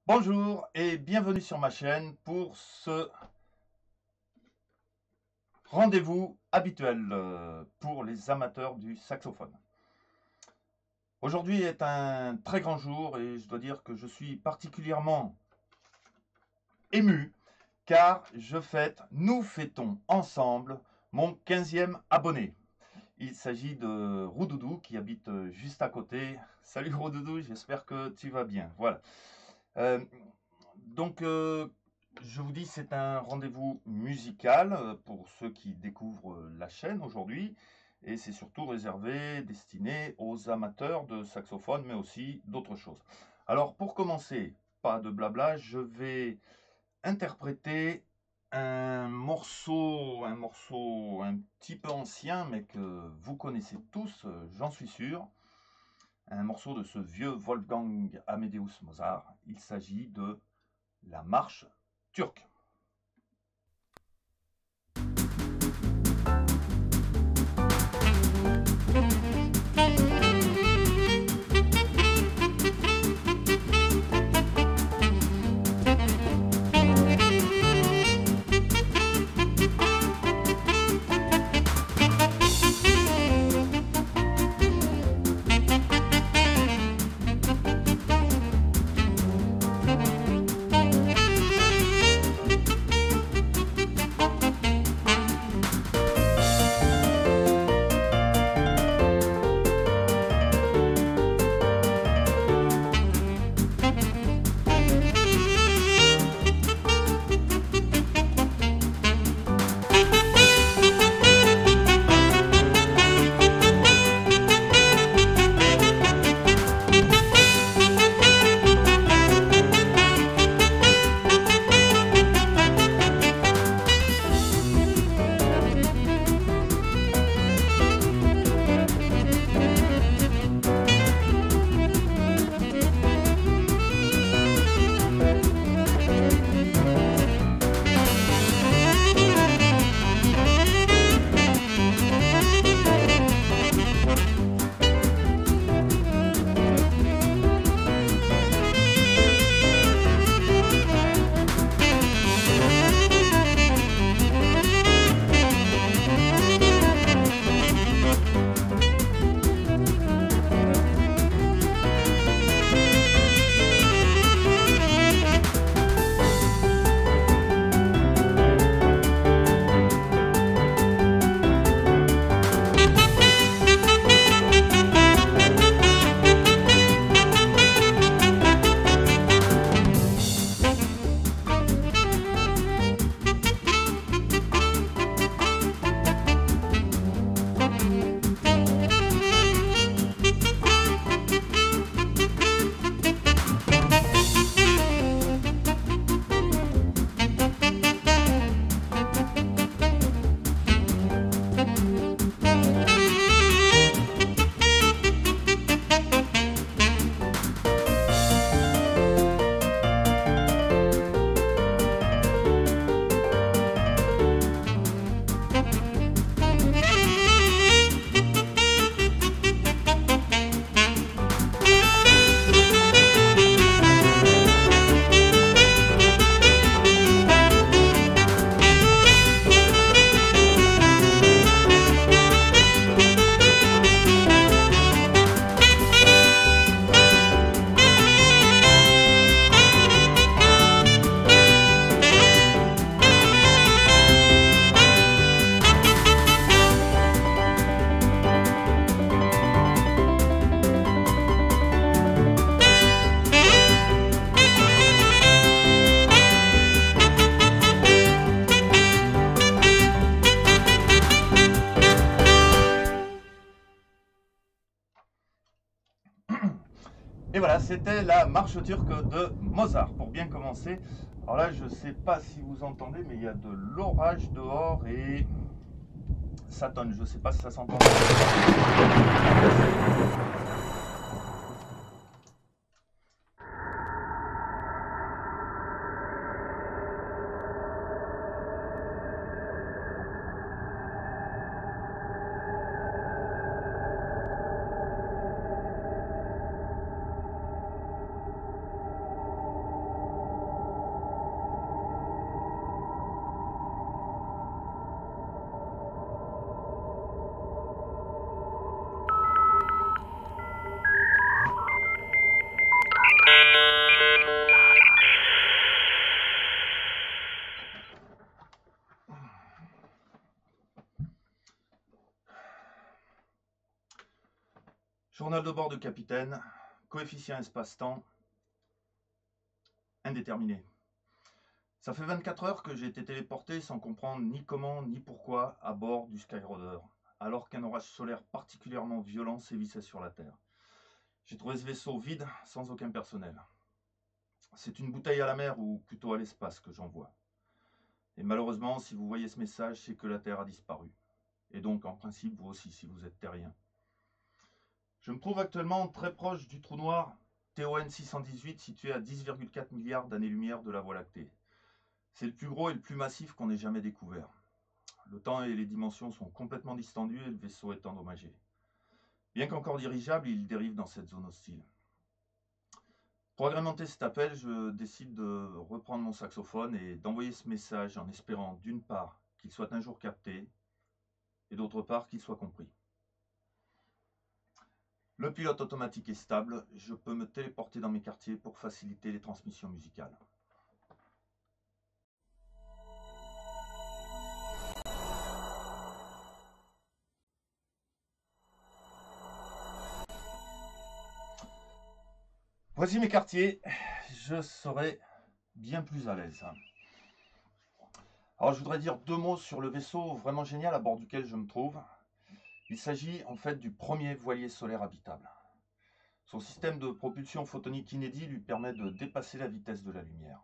Bonjour et bienvenue sur ma chaîne pour ce rendez-vous habituel pour les amateurs du saxophone. Aujourd'hui est un très grand jour et je dois dire que je suis particulièrement ému car nous fêtons ensemble mon 15e abonné. Il s'agit de Roudoudou qui habite juste à côté. Salut Roudoudou, j'espère que tu vas bien. Voilà. Euh, donc, je vous dis, c'est un rendez-vous musical pour ceux qui découvrent la chaîne aujourd'hui. Et c'est surtout réservé, destiné aux amateurs de saxophone, mais aussi d'autres choses. Alors, pour commencer, pas de blabla, je vais interpréter un morceau un petit peu ancien, mais que vous connaissez tous, j'en suis sûr. Un morceau de ce vieux Wolfgang Amadeus Mozart. Il s'agit de la marche turque. Et voilà, c'était la marche turque de Mozart, pour bien commencer. Alors là, je ne sais pas si vous entendez, mais il y a de l'orage dehors et ça tonne. Je ne sais pas si ça s'entend. Journal de bord de capitaine, coefficient espace-temps, indéterminé. Ça fait 24 heures que j'ai été téléporté sans comprendre ni comment ni pourquoi à bord du Skyroader, alors qu'un orage solaire particulièrement violent sévissait sur la Terre. J'ai trouvé ce vaisseau vide, sans aucun personnel. C'est une bouteille à la mer, ou plutôt à l'espace, que j'envoie. Et malheureusement, si vous voyez ce message, c'est que la Terre a disparu. Et donc, en principe, vous aussi, si vous êtes terrien. Je me trouve actuellement très proche du trou noir TON 618, situé à 10,4 milliards d'années-lumière de la Voie lactée. C'est le plus gros et le plus massif qu'on ait jamais découvert. Le temps et les dimensions sont complètement distendus et le vaisseau est endommagé. Bien qu'encore dirigeable, il dérive dans cette zone hostile. Pour agrémenter cet appel, je décide de reprendre mon saxophone et d'envoyer ce message en espérant d'une part qu'il soit un jour capté et d'autre part qu'il soit compris. Le pilote automatique est stable, je peux me téléporter dans mes quartiers pour faciliter les transmissions musicales. Voici mes quartiers, je serai bien plus à l'aise. Alors je voudrais dire deux mots sur le vaisseau vraiment génial à bord duquel je me trouve. Il s'agit en fait du premier voilier solaire habitable. Son système de propulsion photonique inédit lui permet de dépasser la vitesse de la lumière.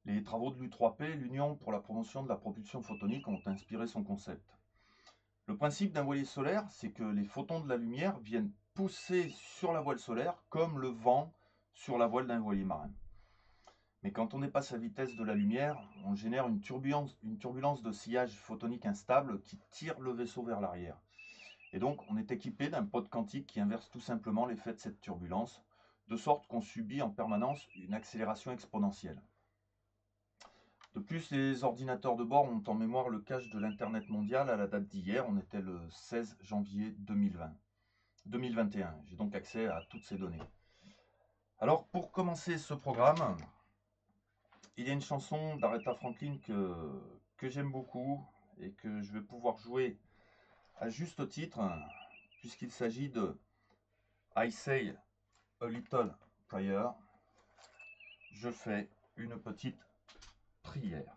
Les travaux de l'U3P, l'Union pour la promotion de la propulsion photonique, ont inspiré son concept. Le principe d'un voilier solaire, c'est que les photons de la lumière viennent pousser sur la voile solaire comme le vent sur la voile d'un voilier marin. Mais quand on dépasse la vitesse de la lumière, on génère une turbulence de sillage photonique instable qui tire le vaisseau vers l'arrière. Et donc, on est équipé d'un pod quantique qui inverse tout simplement l'effet de cette turbulence, de sorte qu'on subit en permanence une accélération exponentielle. De plus, les ordinateurs de bord ont en mémoire le cache de l'Internet mondial à la date d'hier, on était le 16 janvier 2021. J'ai donc accès à toutes ces données. Alors, pour commencer ce programme, il y a une chanson d'Aretha Franklin que j'aime beaucoup et que je vais pouvoir jouer à juste titre, puisqu'il s'agit de I Say a Little Prayer. Je fais une petite prière.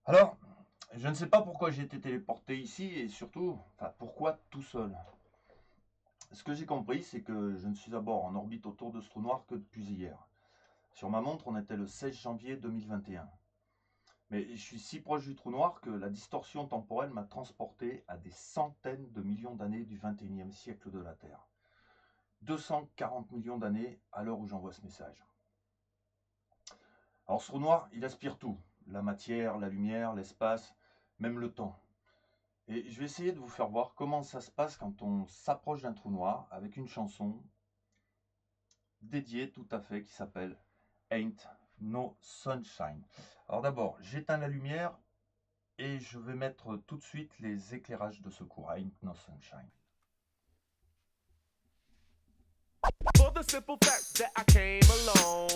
Alors, je ne sais pas pourquoi j'ai été téléporté ici et surtout, pourquoi tout seul. Ce que j'ai compris, c'est que je ne suis à bord en orbite autour de ce trou noir que depuis hier. Sur ma montre, on était le 16 janvier 2021. Mais je suis si proche du trou noir que la distorsion temporelle m'a transporté à des centaines de millions d'années du 21e siècle de la Terre. 240 millions d'années à l'heure où j'envoie ce message. Alors ce trou noir, il aspire tout. La matière, la lumière, l'espace, même le temps. Et je vais essayer de vous faire voir comment ça se passe quand on s'approche d'un trou noir avec une chanson dédié tout à fait qui s'appelle Ain't No Sunshine. Alors d'abord, j'éteins la lumière et je vais mettre tout de suite les éclairages de secours. Ain't No Sunshine. For the simple fact that I came along.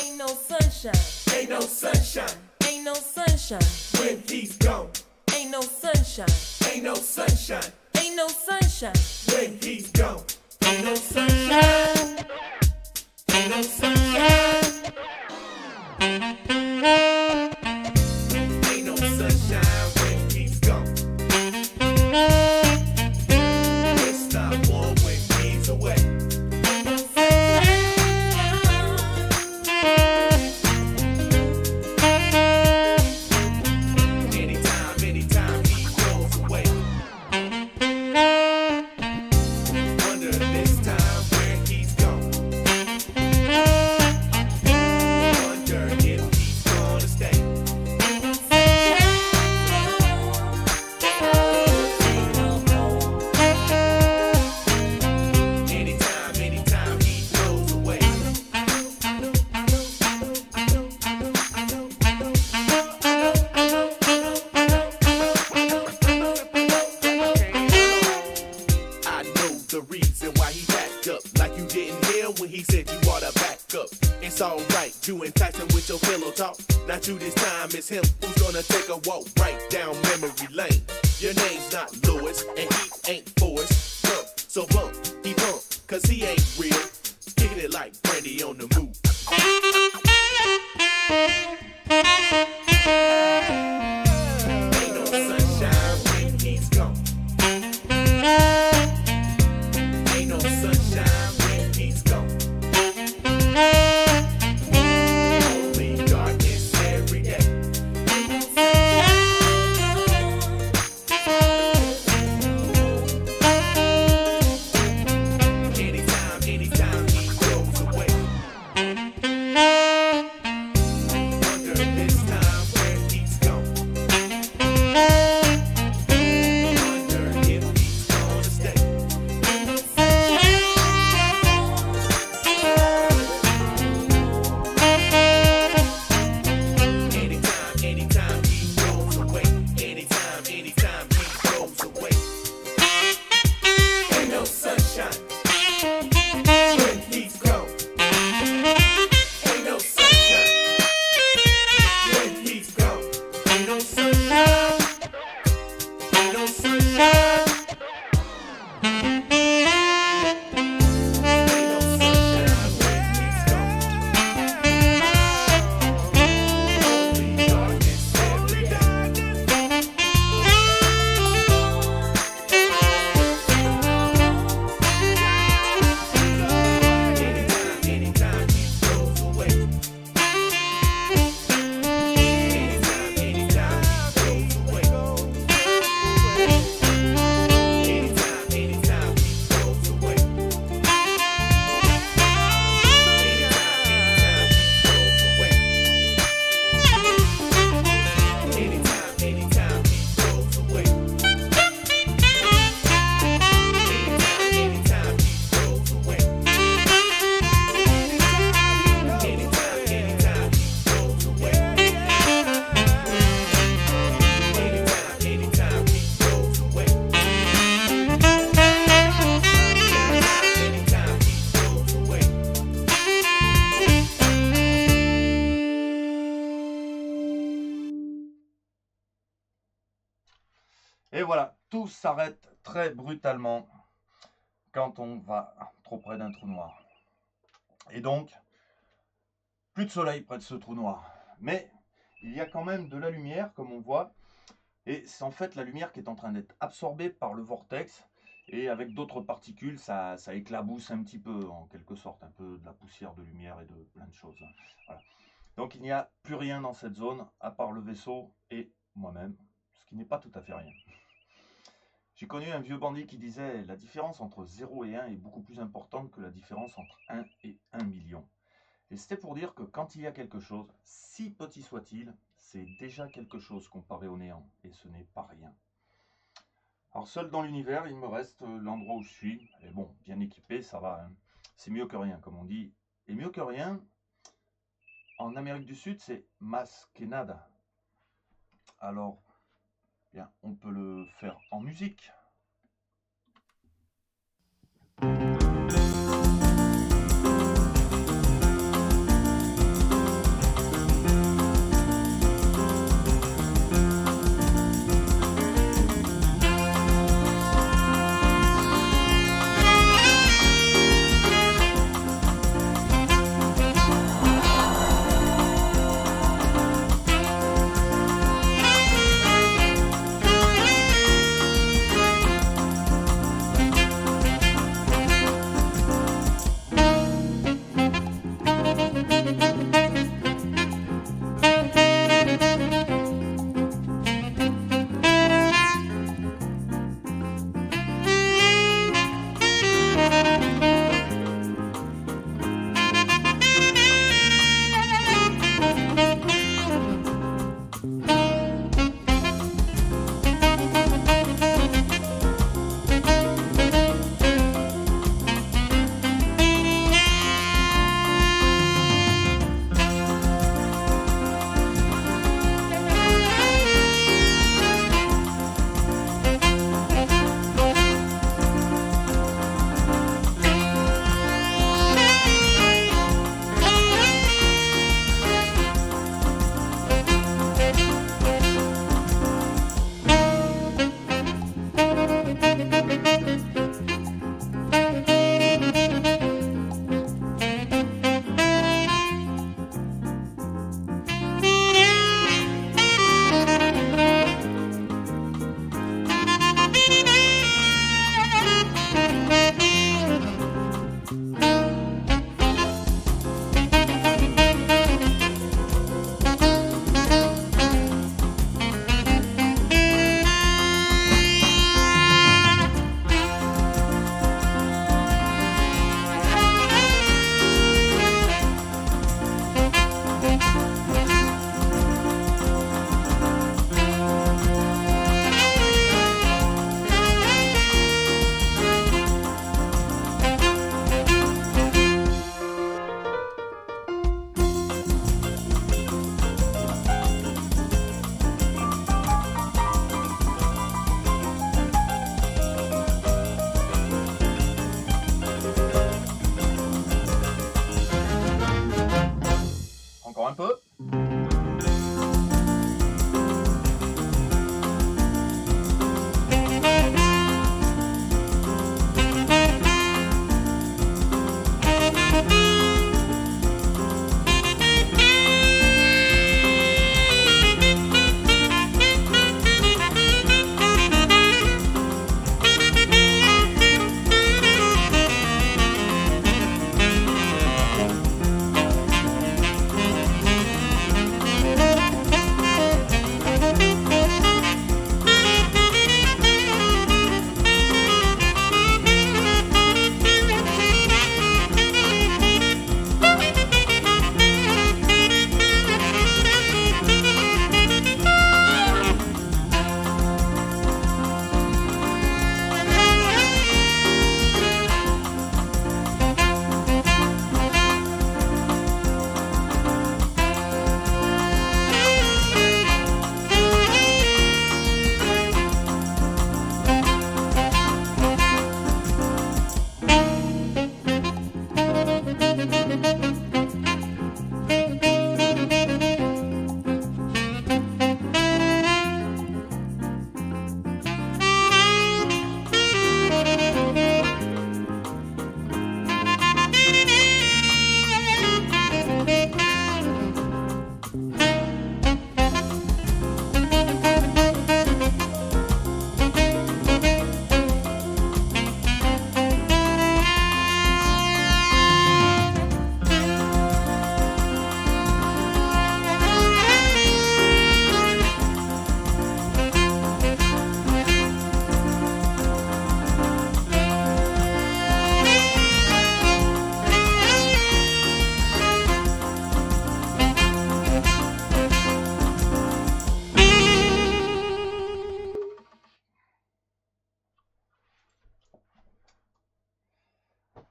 Ain't no sunshine. Ain't no sunshine Ain't no sunshine. when he's gone. Ain't no sunshine. Ain't no sunshine Ain't no sunshine. when he's gone. Ain't no sunshine. Ain't no sunshine. Ain't no sunshine when he's gone. It's not warm when he's away. Anytime he goes away. Wonder this time where he's gone. Wonder if he's gonna stay. Anytime he goes away. I know the reason why he backed up. Like you didn't hear when he said you ought to back up. It's alright, you enticing with your pillow talk. Not you this time, it's him who's gonna take a walk right down memory lane. Your name's not Lewis, and he ain't Forrest Gump. So bump, he bump, cause he ain't real. Kicking it like Brandy on the move. Ain't no sunshine when he's gone. Ain't no sunshine when he's gone. Only darkness every day. Anytime he goes away. Wonder this time where he's gone. Wonder if he's gonna stay. Anytime he goes away. Anytime he goes away. Ain't no sunshine when he's gone. Ain't no sunshine when he's gone. Ain't no sunshine. Ain't no sunshine. Ain't no sunshine when he's gone. Only darkness every day. Anytime he goes away. Anytime he goes away. Anytime he goes away. Anytime he goes away. Anytime he goes away. Anytime he goes away. Anytime he goes away. Anytime he goes away. Et voilà, tout s'arrête très brutalement quand on va trop près d'un trou noir. Et donc, plus de soleil près de ce trou noir. Mais il y a quand même de la lumière, comme on voit. Et c'est en fait la lumière qui est en train d'être absorbée par le vortex. Et avec d'autres particules, ça éclabousse un petit peu, en quelque sorte. Un peu de la poussière de lumière et de plein de choses. Voilà. Donc il n'y a plus rien dans cette zone, à part le vaisseau et moi-même. Ce qui n'est pas tout à fait rien. J'ai connu un vieux bandit qui disait « La différence entre 0 et 1 est beaucoup plus importante que la différence entre 1 et 1 million ». Et c'était pour dire que quand il y a quelque chose, si petit soit-il, c'est déjà quelque chose comparé au néant, et ce n'est pas rien. Alors seul dans l'univers, il me reste l'endroit où je suis, et bon, bien équipé, ça va, hein. c'est mieux que rien, comme on dit. Et mieux que rien, en Amérique du Sud, c'est más que nada. Alors, bien, on peut le faire en musique.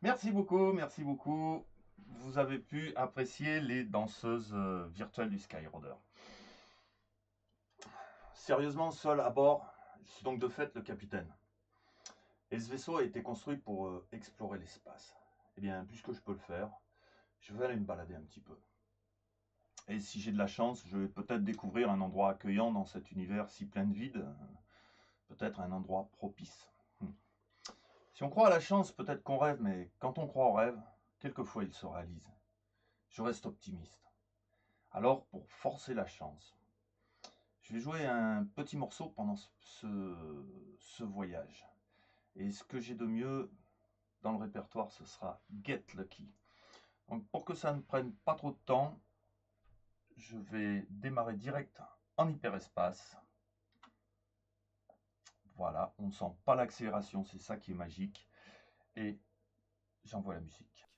Merci beaucoup, merci beaucoup. Vous avez pu apprécier les danseuses virtuelles du Skyroader. Sérieusement, seul à bord, je suis donc de fait le capitaine. Et ce vaisseau a été construit pour explorer l'espace. Eh bien, puisque je peux le faire, je vais aller me balader un petit peu. Et si j'ai de la chance, je vais peut-être découvrir un endroit accueillant dans cet univers si plein de vide. Peut-être un endroit propice. Si on croit à la chance, peut-être qu'on rêve, mais quand on croit au rêve, quelquefois il se réalise. Je reste optimiste. Alors, pour forcer la chance, je vais jouer un petit morceau pendant ce voyage. Et ce que j'ai de mieux dans le répertoire, ce sera Get Lucky. Donc, pour que ça ne prenne pas trop de temps, je vais démarrer direct en hyperespace. Voilà, on ne sent pas l'accélération, c'est ça qui est magique. Et j'envoie la musique.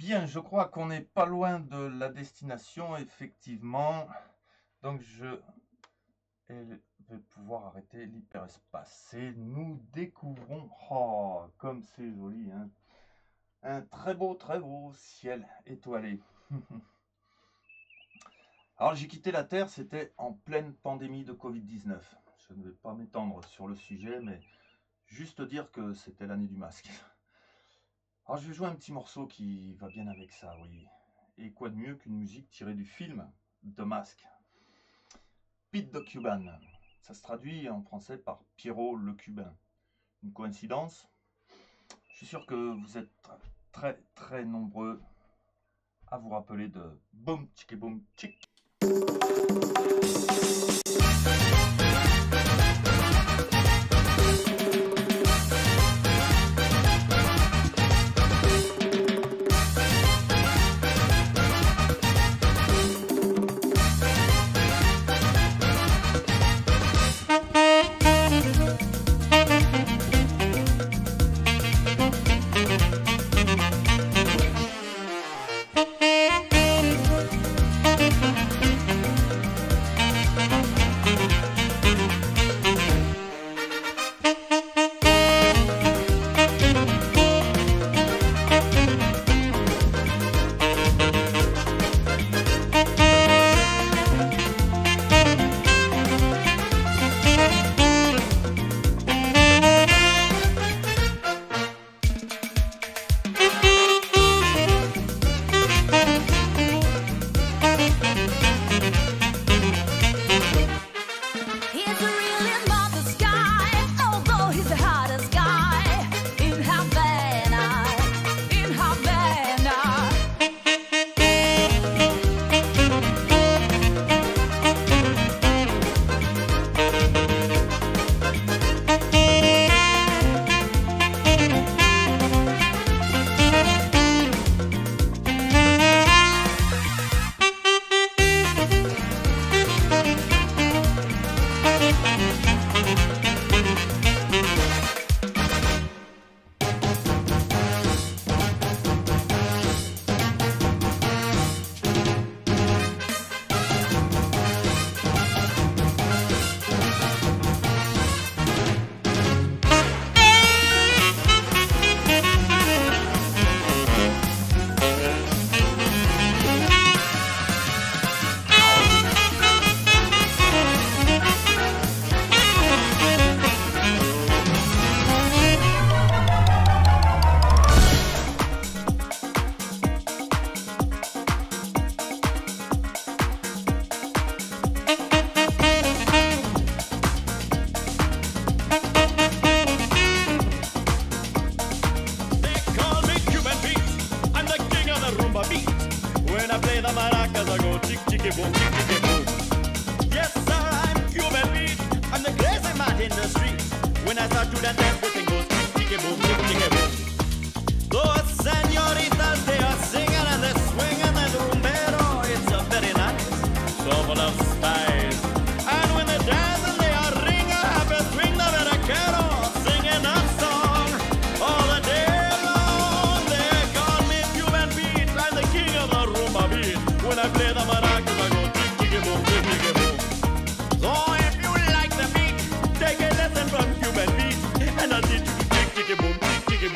Bien, je crois qu'on n'est pas loin de la destination, effectivement. Donc je vais pouvoir arrêter l'hyperespace. Et nous découvrons, oh, comme c'est joli, hein, un très beau ciel étoilé. Alors j'ai quitté la Terre, c'était en pleine pandémie de Covid-19. Je ne vais pas m'étendre sur le sujet, mais juste dire que c'était l'année du masque. Alors je vais jouer un petit morceau qui va bien avec ça, oui. Et quoi de mieux qu'une musique tirée du film The Mask. Pete the Cuban. Ça se traduit en français par Pierrot le Cubain. Une coïncidence? Je suis sûr que vous êtes très nombreux à vous rappeler de Boom Chicky Boom Chick. Chicky boom,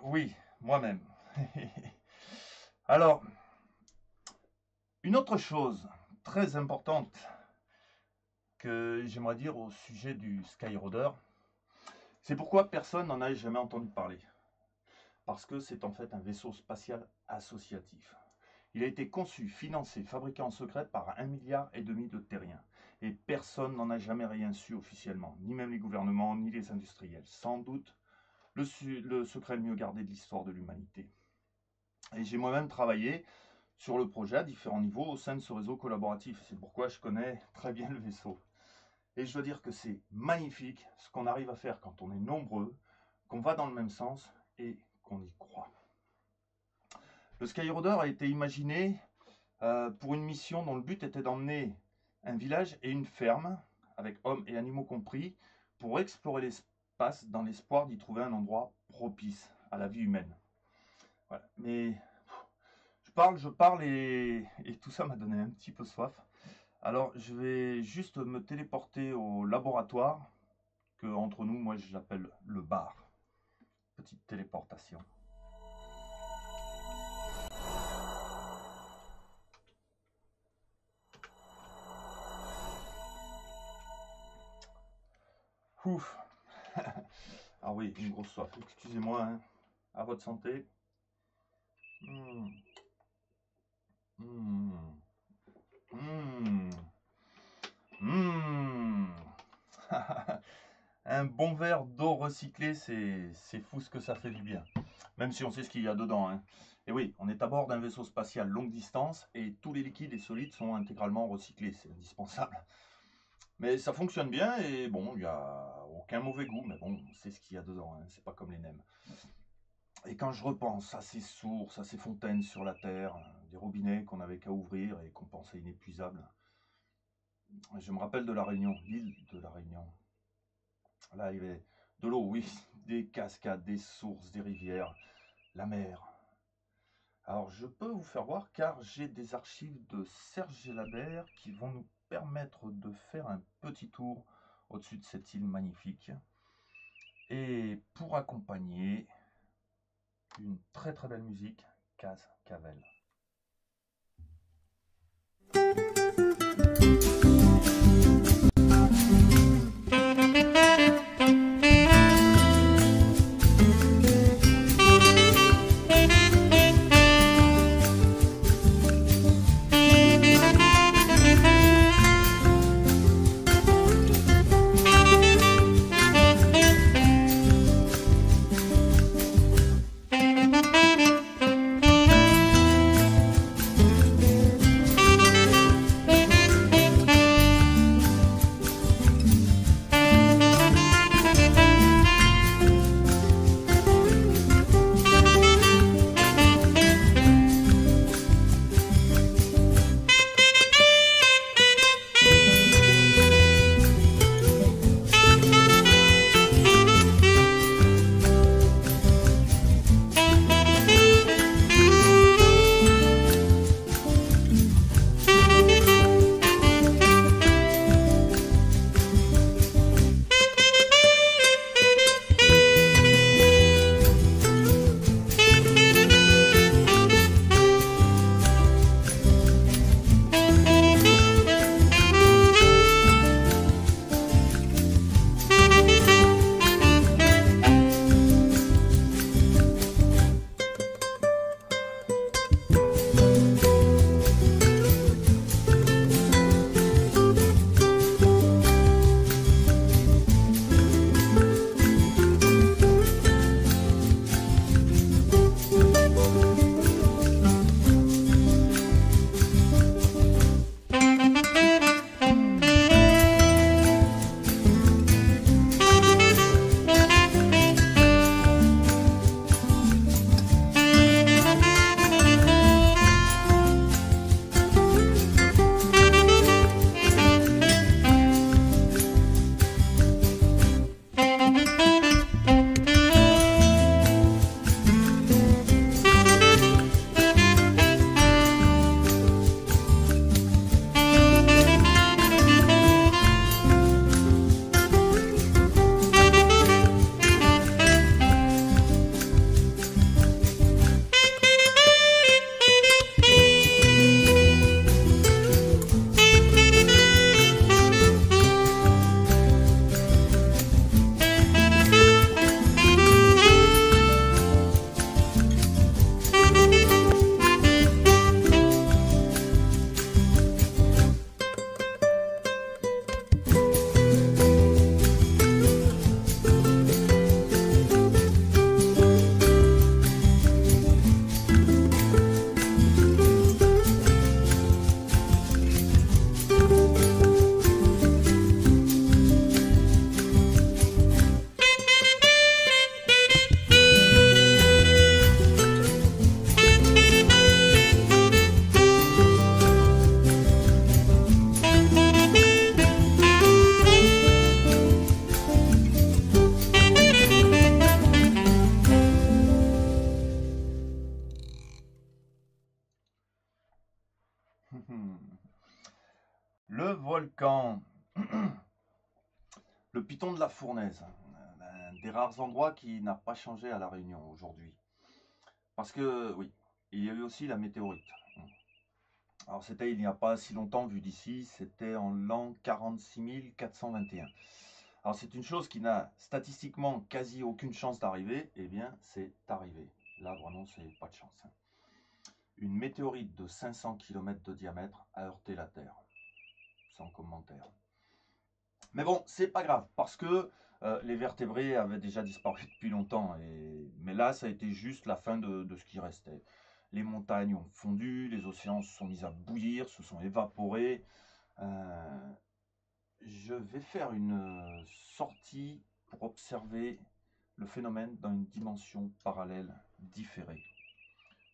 Oui, moi-même. Alors, une autre chose très importante que j'aimerais dire au sujet du Skyroader, c'est pourquoi personne n'en a jamais entendu parler. Parce que c'est en fait un vaisseau spatial associatif. Il a été conçu, financé, fabriqué en secret par 1,5 milliard de terriens. Et personne n'en a jamais rien su officiellement, ni même les gouvernements, ni les industriels. Sans doute le secret le mieux gardé de l'histoire de l'humanité. Et j'ai moi-même travaillé sur le projet à différents niveaux au sein de ce réseau collaboratif. C'est pourquoi je connais très bien le vaisseau. Et je dois dire que c'est magnifique ce qu'on arrive à faire quand on est nombreux, qu'on va dans le même sens et qu'on y croit. Le Skyroader a été imaginé pour une mission dont le but était d'emmener un village et une ferme, avec hommes et animaux compris, pour explorer l'espace dans l'espoir d'y trouver un endroit propice à la vie humaine. Voilà. Mais je parle et tout ça m'a donné un petit peu soif. Alors je vais juste me téléporter au laboratoire, que entre nous, moi j'appelle le bar. Petite téléportation. Ouf. Ah oui, une grosse soif. Excusez-moi, hein. À votre santé. Un bon verre d'eau recyclée, c'est fou ce que ça fait du bien. Même si on sait ce qu'il y a dedans, hein. Et oui, on est à bord d'un vaisseau spatial longue distance et tous les liquides et solides sont intégralement recyclés. C'est indispensable. Mais ça fonctionne bien et bon, il n'y a aucun mauvais goût, mais bon, c'est ce qu'il y a dedans, hein, c'est pas comme les nems. Et quand je repense à ces sources, à ces fontaines sur la Terre, des robinets qu'on n'avait qu'à ouvrir et qu'on pensait inépuisables, je me rappelle de La Réunion, l'île de La Réunion. Là, il y avait de l'eau, oui, des cascades, des sources, des rivières, la mer. Alors, je peux vous faire voir car j'ai des archives de Serge Gélabert qui vont nous permettre de faire un petit tour au-dessus de cette île magnifique. Et pour accompagner une très très belle musique, Caz Cavell. Le volcan, le piton de la Fournaise, un des rares endroits qui n'a pas changé à La Réunion aujourd'hui. Parce que, oui, il y a eu aussi la météorite. Alors c'était il n'y a pas si longtemps vu d'ici, c'était en l'an 46 421. Alors c'est une chose qui n'a statistiquement quasi aucune chance d'arriver, eh bien c'est arrivé. Là vraiment c'est pas de chance. Une météorite de 500 km de diamètre a heurté la Terre. Sans commentaire. Mais bon, c'est pas grave, parce que les vertébrés avaient déjà disparu depuis longtemps. Mais là, ça a été juste la fin de ce qui restait. Les montagnes ont fondu, les océans se sont mis à bouillir, se sont évaporés. Je vais faire une sortie pour observer le phénomène dans une dimension parallèle différée.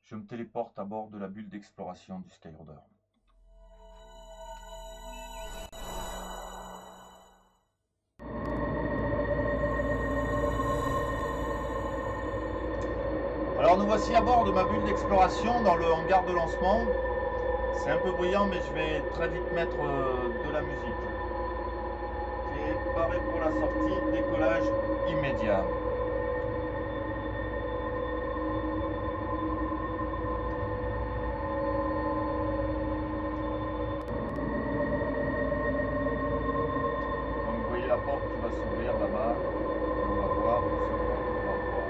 Je me téléporte à bord de la bulle d'exploration du Skyroader. Alors nous voici à bord de ma bulle d'exploration dans le hangar de lancement. C'est un peu bruyant mais je vais très vite mettre de la musique. Préparé pour la sortie, décollage immédiat. Donc vous voyez la porte qui va s'ouvrir là-bas. On va voir ce qu'on va voir.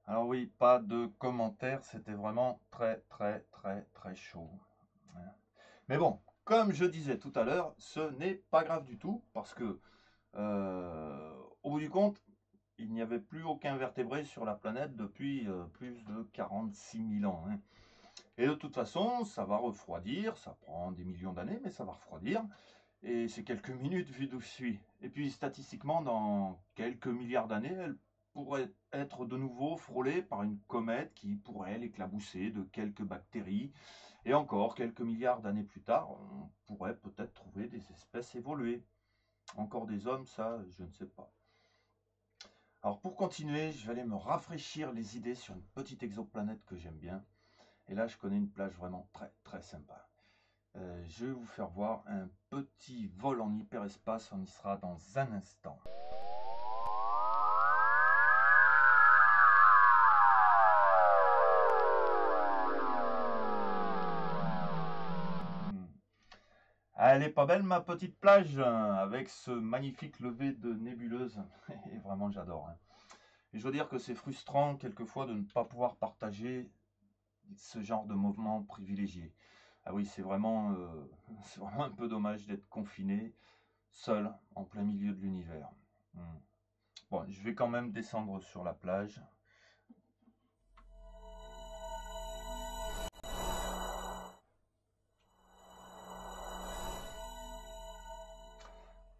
Alors oui, pas de commentaires, c'était vraiment très chaud. Mais bon, comme je disais tout à l'heure, ce n'est pas grave du tout parce que au bout du compte, il n'y avait plus aucun vertébré sur la planète depuis plus de 46 000 ans. Hein. Et de toute façon, ça va refroidir, ça prend des millions d'années, mais ça va refroidir. Et c'est quelques minutes vu d'où je suis. Et puis statistiquement, dans quelques milliards d'années, elle pourrait être de nouveau frôlée par une comète qui pourrait l'éclabousser de quelques bactéries. Et encore quelques milliards d'années plus tard, on pourrait peut-être trouver des espèces évoluées. Encore des hommes, ça, je ne sais pas. Alors pour continuer, je vais aller me rafraîchir les idées sur une petite exoplanète que j'aime bien. Et là, je connais une plage vraiment très sympa. Je vais vous faire voir un petit vol en hyperespace, on y sera dans un instant. Elle est pas belle ma petite plage, avec ce magnifique lever de nébuleuse. Et vraiment j'adore. Hein. Et je veux dire que c'est frustrant quelquefois de ne pas pouvoir partager ce genre de mouvement privilégié. Ah oui, c'est vraiment un peu dommage d'être confiné, seul, en plein milieu de l'univers. Bon, je vais quand même descendre sur la plage.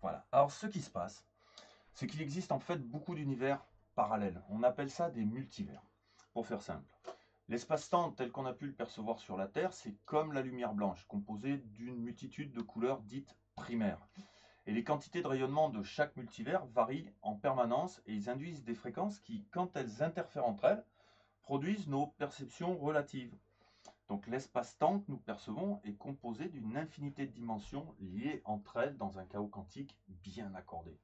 Voilà. Alors, ce qui se passe, c'est qu'il existe en fait beaucoup d'univers parallèles. On appelle ça des multivers, pour faire simple. L'espace-temps tel qu'on a pu le percevoir sur la Terre, c'est comme la lumière blanche, composée d'une multitude de couleurs dites primaires. Et les quantités de rayonnement de chaque multivers varient en permanence et ils induisent des fréquences qui, quand elles interfèrent entre elles, produisent nos perceptions relatives. Donc l'espace-temps que nous percevons est composé d'une infinité de dimensions liées entre elles dans un chaos quantique bien accordé.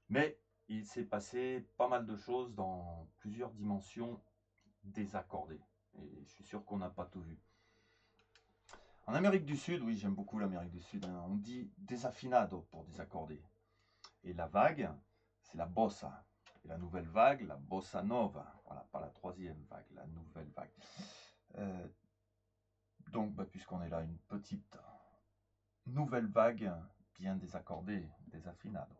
Mais il s'est passé pas mal de choses dans plusieurs dimensions désaccordées. Et je suis sûr qu'on n'a pas tout vu. En Amérique du Sud, oui, j'aime beaucoup l'Amérique du Sud, hein, on dit desafinado pour désaccordé. Et la vague, c'est la bossa. Et la nouvelle vague, la bossa nova. Voilà, pas la troisième vague, la nouvelle vague. Donc, puisqu'on est là, une petite nouvelle vague bien désaccordée, desafinado.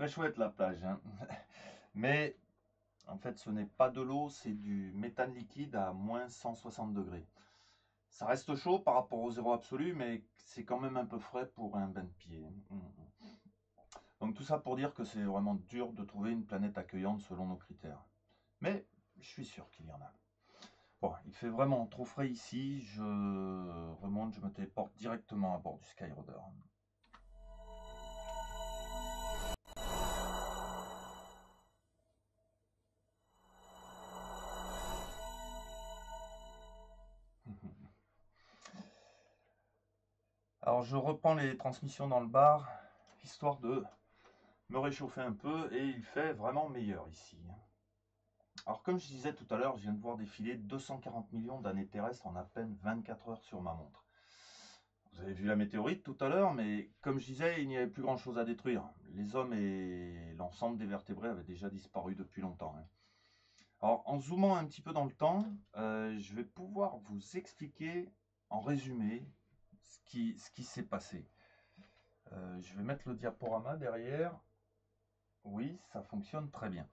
très chouette la plage, hein. Mais en fait, ce n'est pas de l'eau, c'est du méthane liquide à moins 160 degrés. Ça reste chaud par rapport au zéro absolu, mais c'est quand même un peu frais pour un bain de pied. Donc tout ça pour dire que c'est vraiment dur de trouver une planète accueillante selon nos critères. Mais je suis sûr qu'il y en a. Bon, il fait vraiment trop frais ici, je remonte, je me téléporte directement à bord du Skyroader. Alors je reprends les transmissions dans le bar, histoire de me réchauffer un peu, et il fait vraiment meilleur ici. Alors comme je disais tout à l'heure, je viens de voir défiler 240 millions d'années terrestres en à peine 24 heures sur ma montre. Vous avez vu la météorite tout à l'heure, mais comme je disais, il n'y avait plus grand chose à détruire. Les hommes et l'ensemble des vertébrés avaient déjà disparu depuis longtemps, hein. Alors en zoomant un petit peu dans le temps, je vais pouvoir vous expliquer en résumé ce qui s'est passé. Je vais mettre le diaporama derrière. Oui, ça fonctionne très bien.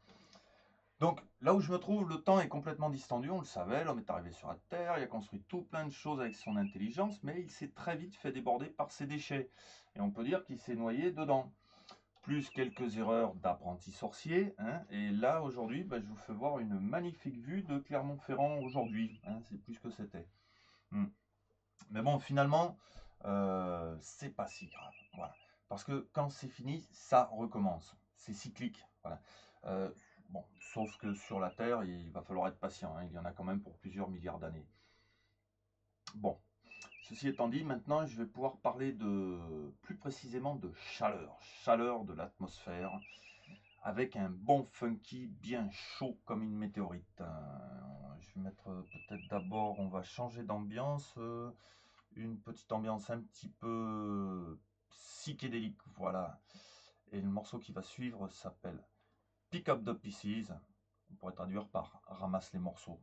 Donc, là où je me trouve, le temps est complètement distendu, on le savait, l'homme est arrivé sur la Terre, il a construit tout plein de choses avec son intelligence, mais il s'est très vite fait déborder par ses déchets. Et on peut dire qu'il s'est noyé dedans. Plus quelques erreurs d'apprenti sorcier, hein, et là, aujourd'hui, je vous fais voir une magnifique vue de Clermont-Ferrand aujourd'hui, hein, c'est plus que c'était. Mais bon, finalement, c'est pas si grave, voilà. Parce que quand c'est fini, ça recommence. C'est cyclique, voilà. Bon, sauf que sur la Terre, il va falloir être patient, hein, il y en a quand même pour plusieurs milliards d'années. Bon, ceci étant dit, maintenant je vais pouvoir parler plus précisément de chaleur de l'atmosphère, avec un bon funky bien chaud comme une météorite. Je vais mettre peut-être d'abord, on va changer d'ambiance, une petite ambiance un petit peu psychédélique, voilà. Et le morceau qui va suivre s'appelle Pick Up the Pieces, on pourrait traduire par Ramasse les morceaux.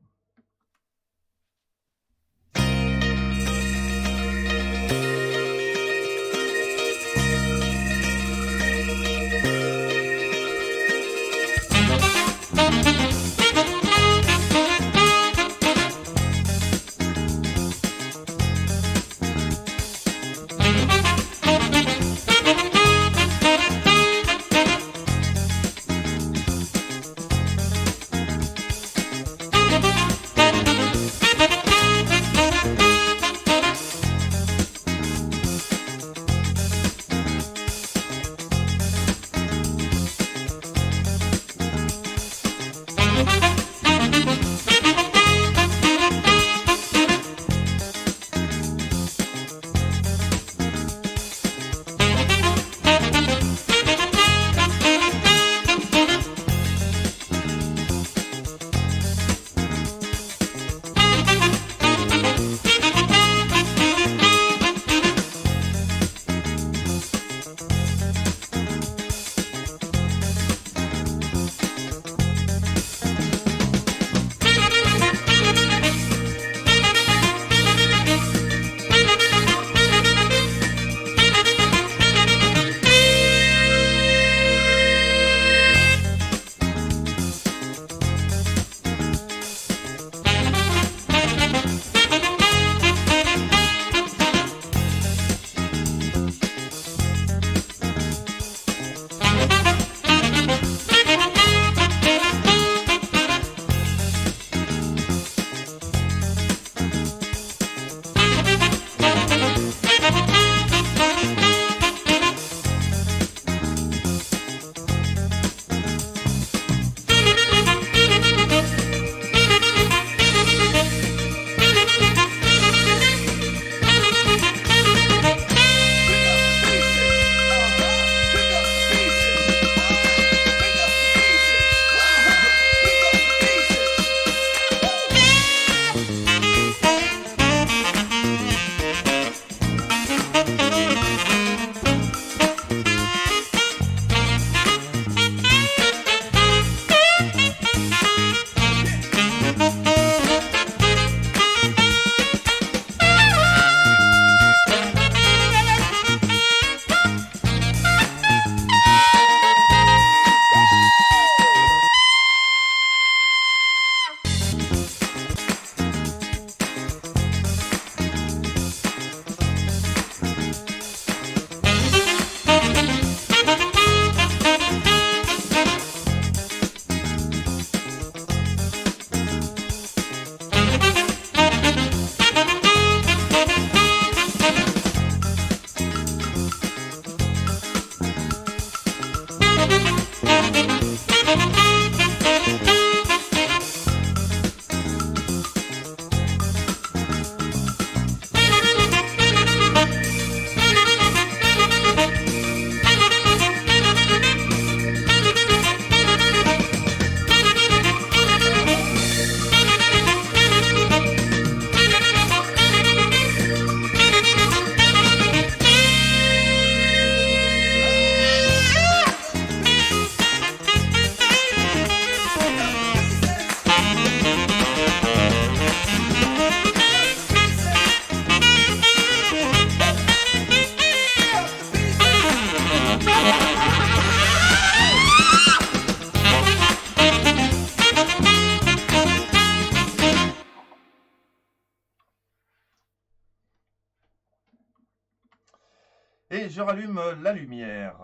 et je rallume la lumière.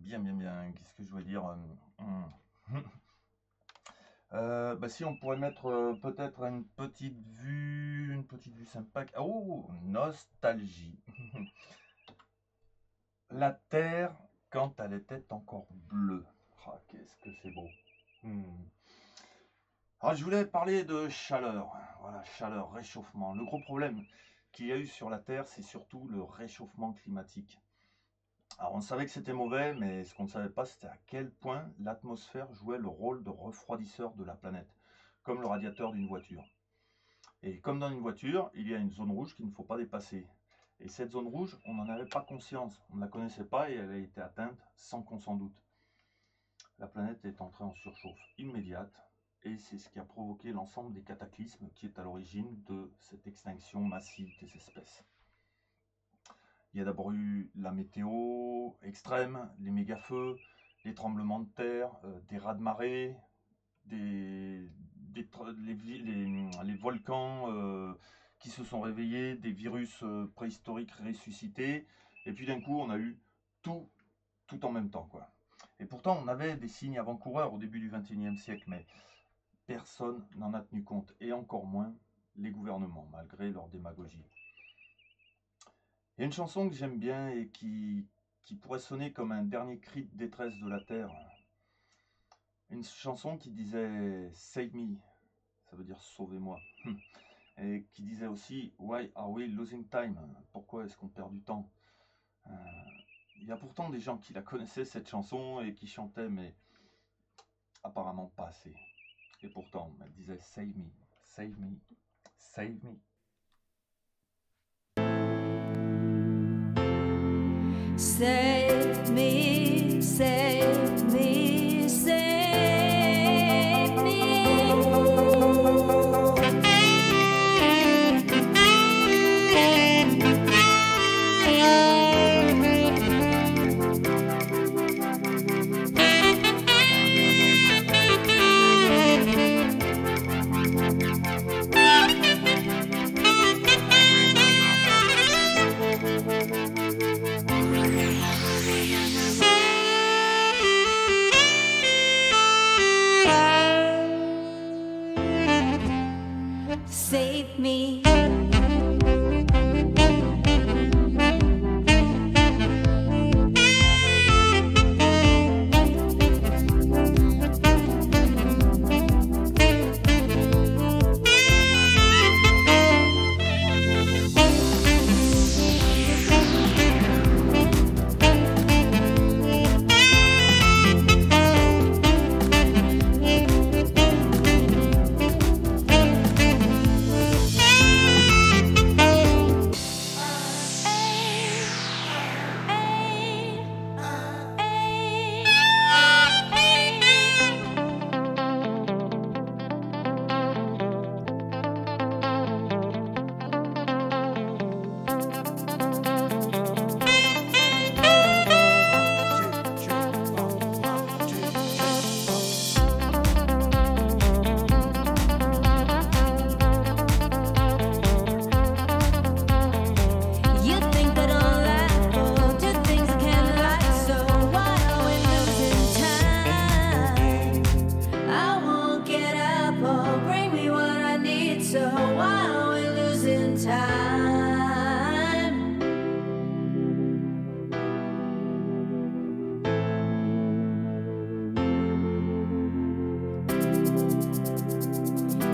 Bien, qu'est-ce que je voulais dire si on pourrait mettre peut-être une petite vue sympa. Oh, nostalgie. La terre quand elle était encore bleue. Ah, qu'est-ce que c'est beau. Alors, je voulais parler de chaleur. Voilà, chaleur, réchauffement. Le gros problème qu'il y a eu sur la Terre, c'est surtout le réchauffement climatique. Alors, on savait que c'était mauvais, mais ce qu'on ne savait pas, c'était à quel point l'atmosphère jouait le rôle de refroidisseur de la planète, comme le radiateur d'une voiture. Et comme dans une voiture, il y a une zone rouge qu'il ne faut pas dépasser. Et cette zone rouge, on n'en avait pas conscience, on ne la connaissait pas et elle a été atteinte sans qu'on s'en doute. La planète est entrée en surchauffe immédiate et c'est ce qui a provoqué l'ensemble des cataclysmes qui est à l'origine de cette extinction massive des espèces. Il y a d'abord eu la météo extrême, les méga-feux, les tremblements de terre, des raz-de-marée, les volcans qui se sont réveillés, des virus préhistoriques ressuscités, et puis d'un coup on a eu tout en même temps, quoi. Et pourtant on avait des signes avant-coureurs au début du XXIe siècle, mais personne n'en a tenu compte, et encore moins les gouvernements, malgré leur démagogie. Il y a une chanson que j'aime bien et qui pourrait sonner comme un dernier cri de détresse de la Terre. Une chanson qui disait « Save me », ça veut dire « sauvez-moi ». Et qui disait aussi « Why are we losing time ?» Pourquoi est-ce qu'on perd du temps? Il y a pourtant des gens qui la connaissaient, cette chanson, et qui chantaient, mais apparemment pas assez. Et pourtant, elle disait « Save me, save me, save me ». Save me, save me, save me. Save me.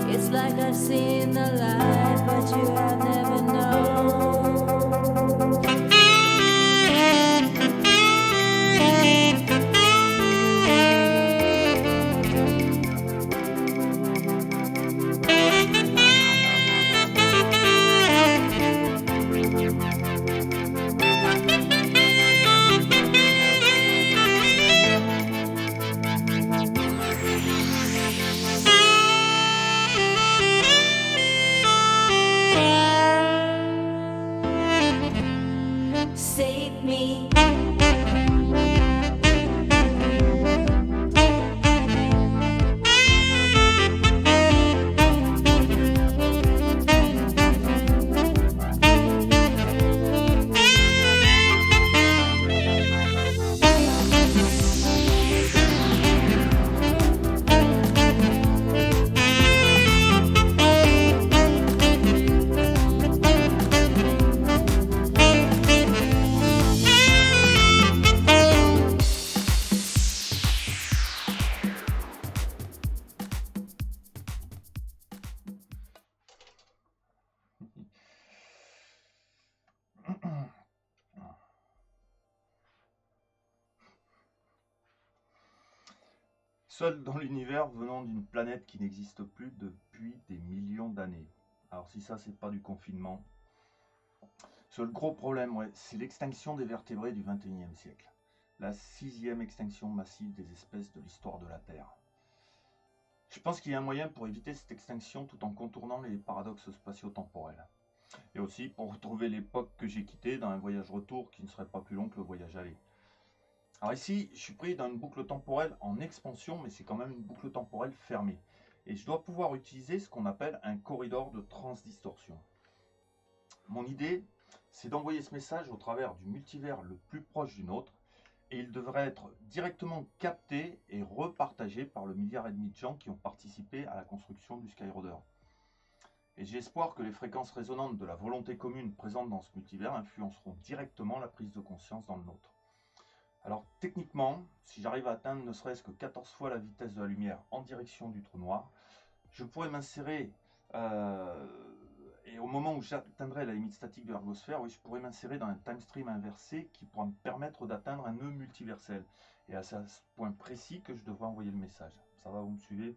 It's like I've seen the light, but you have never known. seul dans l'univers venant d'une planète qui n'existe plus depuis des millions d'années. Alors si ça, c'est pas du confinement. Le gros problème, ouais, c'est l'extinction des vertébrés du XXIe siècle. La 6e extinction massive des espèces de l'histoire de la Terre. Je pense qu'il y a un moyen pour éviter cette extinction tout en contournant les paradoxes spatio-temporels. Et aussi pour retrouver l'époque que j'ai quittée dans un voyage retour qui ne serait pas plus long que le voyage aller. Alors ici, je suis pris dans une boucle temporelle en expansion, mais c'est quand même une boucle temporelle fermée. Et je dois pouvoir utiliser ce qu'on appelle un corridor de transdistorsion. Mon idée, c'est d'envoyer ce message au travers du multivers le plus proche du nôtre, et il devrait être directement capté et repartagé par le milliard et demi de gens qui ont participé à la construction du Skyroader. Et j'ai espoir que les fréquences résonantes de la volonté commune présente dans ce multivers influenceront directement la prise de conscience dans le nôtre. Alors techniquement, si j'arrive à atteindre ne serait-ce que 14 fois la vitesse de la lumière en direction du trou noir, je pourrais m'insérer, et au moment où j'atteindrai la limite statique de l'ergosphère, oui, je pourrais m'insérer dans un time stream inversé qui pourra me permettre d'atteindre un nœud multiversel. Et c'est à ce point précis que je devrais envoyer le message. Ça va, vous me suivez?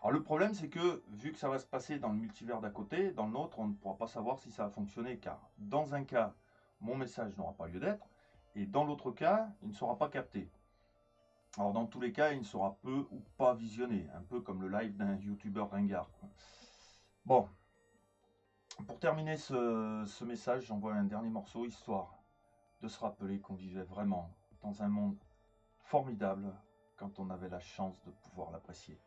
Alors le problème, c'est que vu que ça va se passer dans le multivers d'à côté, dans le nôtre, on ne pourra pas savoir si ça a fonctionné, car dans un cas, mon message n'aura pas lieu d'être, et dans l'autre cas, il ne sera pas capté. Alors dans tous les cas, il ne sera peu ou pas visionné, un peu comme le live d'un youtubeur ringard. Bon, pour terminer ce message, j'envoie un dernier morceau, histoire de se rappeler qu'on vivait vraiment dans un monde formidable quand on avait la chance de pouvoir l'apprécier.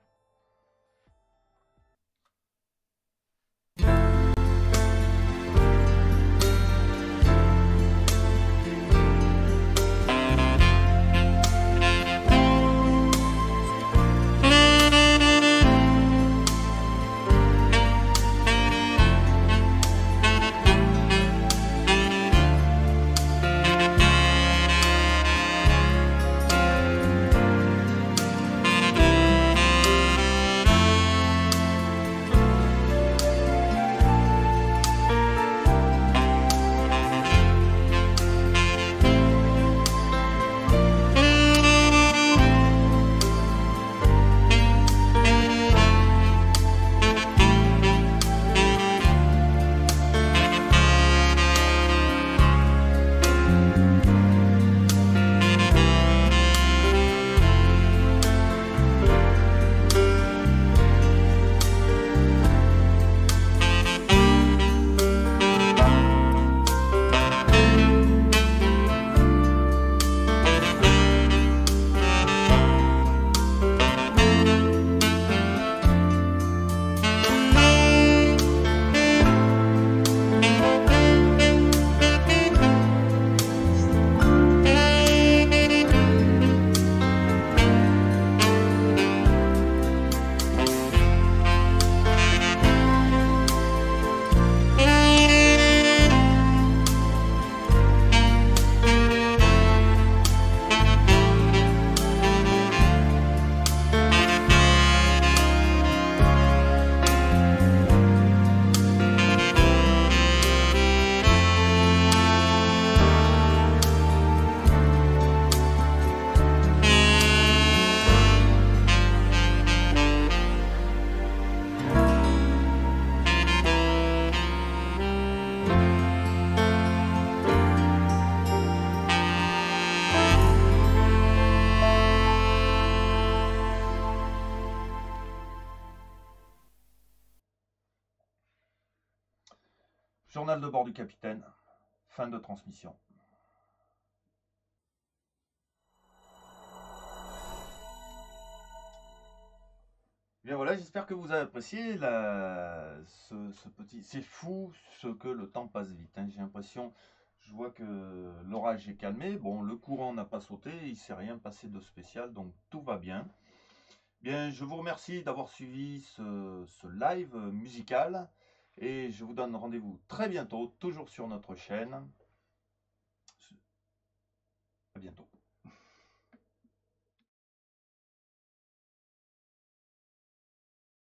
Journal de bord du capitaine, fin de transmission. Bien voilà, j'espère que vous avez apprécié ce petit... C'est fou ce que le temps passe vite, hein. J'ai l'impression, je vois que l'orage est calmé, bon le courant n'a pas sauté, il ne s'est rien passé de spécial, donc tout va bien. Bien, je vous remercie d'avoir suivi ce live musical. Et je vous donne rendez-vous très bientôt, toujours sur notre chaîne.